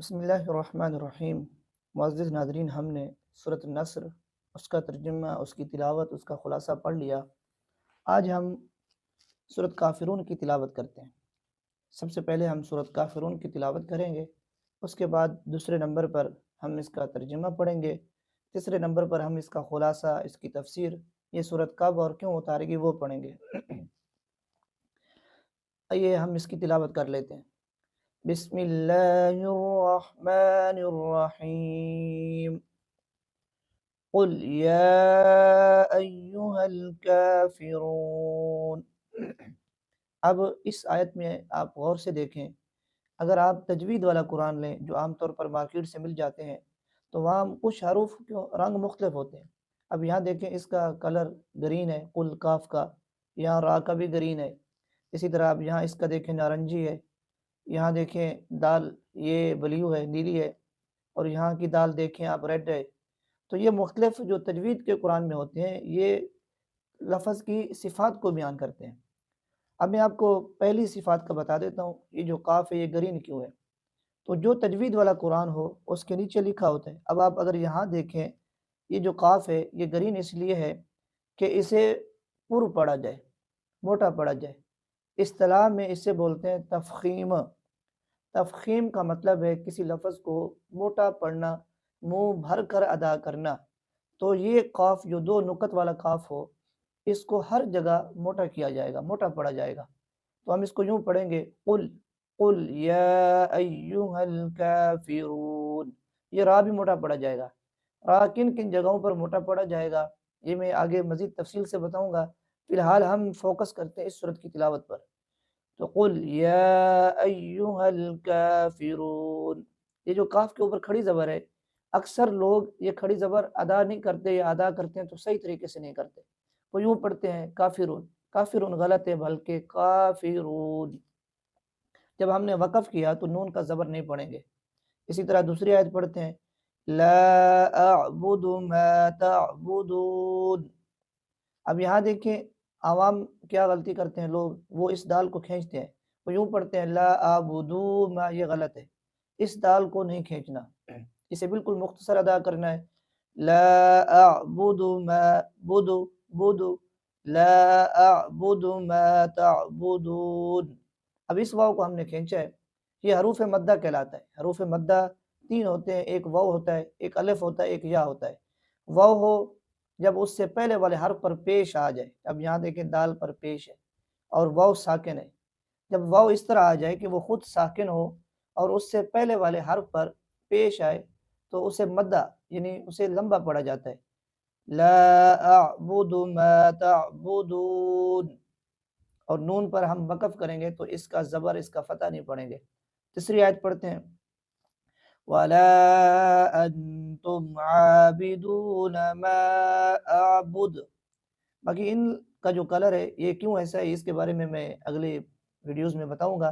بسم اللہ الرحمن الرحیم۔ معزز ناظرین، ہم نے سورۃ النصر، اس کا ترجمہ، اس کی تلاوت، اس کا خلاصہ پڑھ لیا۔ آج ہم سورۃ کافرون کی تلاوت کرتے ہیں۔ سب سے پہلے ہم سورۃ کافرون کی تلاوت کریں گے، اس کے بعد دوسرے نمبر پر ہم اس کا ترجمہ پڑھیں گے، تیسرے نمبر پر ہم اس کا خلاصہ، اس کی تفسیر، یہ سورۃ کب اور کیوں اتاری گئی وہ پڑھیں گے۔ آئیے ہم اس کی تلاوت کر لیتے ہیں۔ بسم اللہ الرحمن الرحیم۔ قل یا ایہا الکافرون۔ اب اس آیت میں آپ غور سے دیکھیں، اگر آپ تجوید والا قرآن لیں جو عام طور پر مارکیٹ سے مل جاتے ہیں تو وہاں کچھ حروف کے رنگ مختلف ہوتے ہیں۔ اب یہاں دیکھیں، اس کا کلر گرین ہے، قل کاف کا، یہاں را کا بھی گرین ہے۔ اسی طرح اب یہاں اس کا دیکھیں نارنجی ہے، یہاں دیکھیں دال یہ بلیو ہے، نیلی ہے، اور یہاں کی دال دیکھیں آپ ریڈ ہے۔ تو یہ مختلف جو تجوید کے قرآن میں ہوتے ہیں، یہ لفظ کی صفات کو بیان کرتے ہیں۔ اب میں آپ کو پہلی صفات کا بتا دیتا ہوں، یہ جو قاف ہے یہ گرین کیوں ہے۔ تو جو تجوید والا قرآن ہو اس کے نیچے لکھا ہوتا ہے۔ اب آپ اگر یہاں دیکھیں، یہ جو قاف ہے یہ گرین اس لیے ہے کہ اسے پر پڑھا جائے، موٹا پڑھا جائے۔ اصطلاح میں اسے بولتے ہیں تفخیم۔ تفخیم کا مطلب ہے کسی لفظ کو موٹا پڑھنا، منہ بھر کر ادا کرنا۔ تو یہ قاف جو دو نقط والا قاف ہو، اس کو ہر جگہ موٹا کیا جائے گا، موٹا پڑھا جائے گا۔ تو ہم اس کو یوں پڑھیں گے، قل قل یا ایہا الکافرون۔ یہ را بھی موٹا پڑھا جائے گا۔ را کن کن جگہوں پر موٹا پڑھا جائے گا یہ میں آگے مزید تفصیل سے بتاؤں گا۔ فی الحال ہم فوکس کرتے ہیں اس سورت کی تلاوت پر۔ تو قل یا ایہا الکافرون، یہ جو کاف کے اوپر کھڑی زبر ہے، اکثر لوگ یہ کھڑی زبر ادا نہیں کرتے، یا ادا کرتے ہیں تو صحیح طریقے سے نہیں کرتے، وہ یوں پڑھتے ہیں کافرون۔ کافرون غلط ہے، بلکہ کافرون۔ جب ہم نے وقف کیا تو نون کا زبر نہیں پڑھیں گے۔ اسی طرح دوسری آیت پڑھتے ہیں، لا اعبد ما تعبدون۔ اب یہاں دیکھیں عوام کیا غلطی کرتے ہیں لوگ، وہ اس دال کو کھینچتے ہیں، وہ یوں پڑھتے ہیں لا اعبدو ما، یہ غلط ہے۔ اس دال کو نہیں کھینچنا، اسے بالکل مختصر ادا کرنا ہے، لا اعبد ما بدو بدو، لا اعبد ما تعبدون۔ اب اس واو کو ہم نے کھینچا ہے، یہ حروف مدہ کہلاتا ہے۔ حروف مدہ تین ہوتے ہیں، ایک واو ہوتا ہے، ایک الف ہوتا ہے، ایک یا ہوتا ہے۔ واو ہو جب اس سے پہلے والے حرف پر پیش آ جائے، اب یہاں دیکھیں دال پر پیش ہے اور واو ساکن ہے۔ جب واو اس طرح آ جائے کہ وہ خود ساکن ہو اور اس سے پہلے والے حرف پر پیش آئے تو اسے مدہ، یعنی اسے لمبا پڑھا جاتا ہے، لا اعبد ما تعبدون۔ اور نون پر ہم وقف کریں گے تو اس کا زبر، اس کا فتح نہیں پڑھیں گے۔ تیسری آیت پڑھتے ہیں، وَلَا أَنْتُمْ عَابِدُونَ مَا أَعْبُدُ۔ باقی ان کا جو کلر ہے یہ کیوں ایسا ہے، اس کے بارے میں اگلے ویڈیوز میں بتاؤں گا۔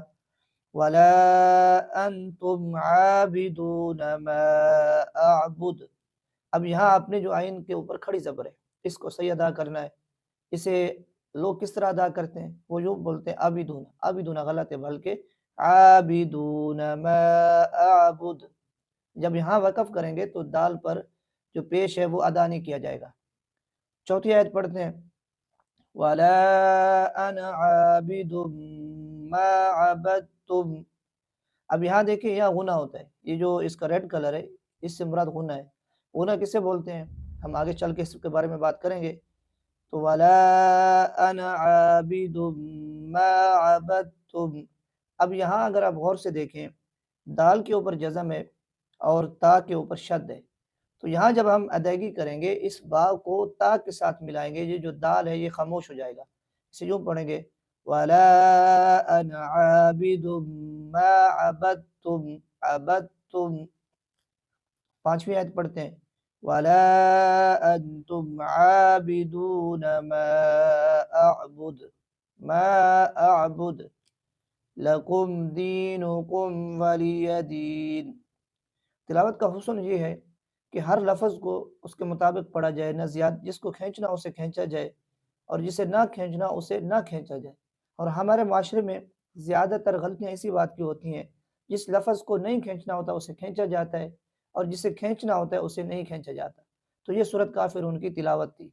وَلَا أَنْتُمْ عَابِدُونَ مَا أَعْبُدُ۔ اب یہاں آپ نے جو عین کے اوپر کھڑی زبر ہے، اس کو صحیح ادا کرنا ہے۔ اسے لوگ کس طرح ادا کرتے ہیں، وہ یوں بولتے ہیں عابدون۔ عابدون غلط ہے، بلکہ عابدون ما اعبد۔ جب یہاں وقف کریں گے تو دال پر جو پیش ہے وہ ادا نہیں کیا جائے گا۔ چوتھی آیت پڑھتے ہیں، وَلَا أَنَا عَابِدٌ مَا عَبَدْتُمْ۔ اب یہاں دیکھیں یہاں غنہ ہوتا ہے، یہ جو اس کا ریڈ کلر ہے اس سے مراد غنہ ہے۔ غنہ کسے بولتے ہیں ہم آگے چل کے اس کے بارے میں بات کریں گے۔ تو وَلَا أَنَا عَابِدٌ مَا عَبَدْتُمْ۔ اب یہاں اگر آپ غور سے دیکھیں، دال کے اوپر جزم ہے اور تا کے اوپر شد ہے، تو یہاں جب ہم ادائیگی کریں گے اس با کو تا کے ساتھ ملائیں گے، یہ جو دال ہے یہ خاموش ہو جائے گا۔ اسے یوں پڑھیں گے، وَلَا أَنَا عَابِدٌ مَا عَبَدْتُمْ عَبَدْتُمْ۔ پانچویں آیت پڑھتے ہیں، وَلَا أَنْتُمْ عَابِدُونَ مَا أَعْبُدُ مَا أَعْبُدُ لَكُمْ دِينُكُمْ وَلِيَ دِينِ۔ تلاوت کا حسن یہ ہے کہ ہر لفظ کو اس کے مطابق پڑھا جائے، نہ زیادہ، جس کو کھینچنا اسے کھینچا جائے اور جسے نہ کھینچنا اسے نہ کھینچا جائے۔ اور ہمارے معاشرے میں زیادہ تر غلطیاں اسی بات کی ہوتی ہیں جس لفظ کو نہیں کھینچنا ہوتا اسے کھینچا جاتا ہے، اور جسے کھینچنا ہوتا ہے اسے نہیں کھینچا جاتا۔ تو یہ سورۃ کافرون کی تلاوت تھی۔